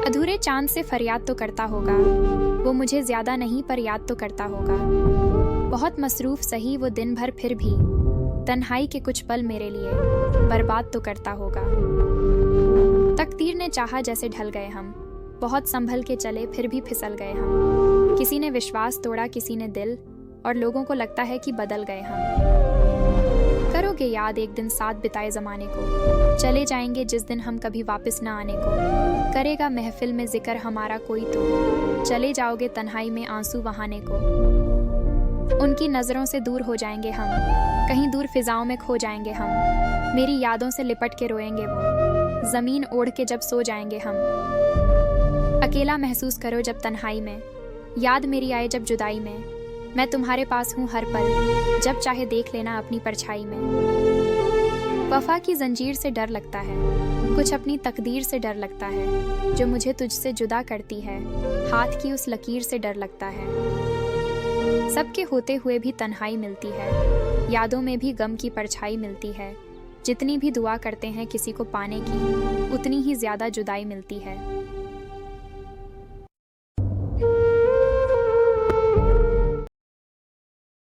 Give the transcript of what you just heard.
अधूरे चांद से फरियाद तो करता होगा, वो मुझे ज्यादा नहीं पर याद तो करता होगा। बहुत मसरूफ सही वो दिन भर फिर भी तन्हाई के कुछ पल मेरे लिए बर्बाद तो करता होगा। तकदीर ने चाहा जैसे ढल गए हम, बहुत संभल के चले फिर भी फिसल गए हम। किसी ने विश्वास तोड़ा किसी ने दिल, और लोगों को लगता है कि बदल गए हम। करोगे याद एक दिन साथ बिताए जमाने को, चले जाएंगे जिस दिन हम कभी वापस न आने को। करेगा महफिल में जिक्र हमारा कोई तो, चले जाओगे तन्हाई में आंसू बहाने को। उनकी नजरों से दूर हो जाएंगे हम, कहीं दूर फिजाओं में खो जाएंगे हम। मेरी यादों से लिपट के रोएंगे वो, जमीन ओढ़ के जब सो जाएंगे हम। अकेला महसूस करो जब तन्हाई में, याद मेरी आए जब जुदाई में। मैं तुम्हारे पास हूँ हर पल, जब चाहे देख लेना अपनी परछाई में। वफा की जंजीर से डर लगता है, कुछ अपनी तकदीर से डर लगता है, जो मुझे तुझसे जुदा करती है। हाथ की उस लकीर से डर लगता है। सबके होते हुए भी तन्हाई मिलती है, यादों में भी गम की परछाई मिलती है। जितनी भी दुआ करते हैं किसी को पाने की, उतनी ही ज्यादा जुदाई मिलती है।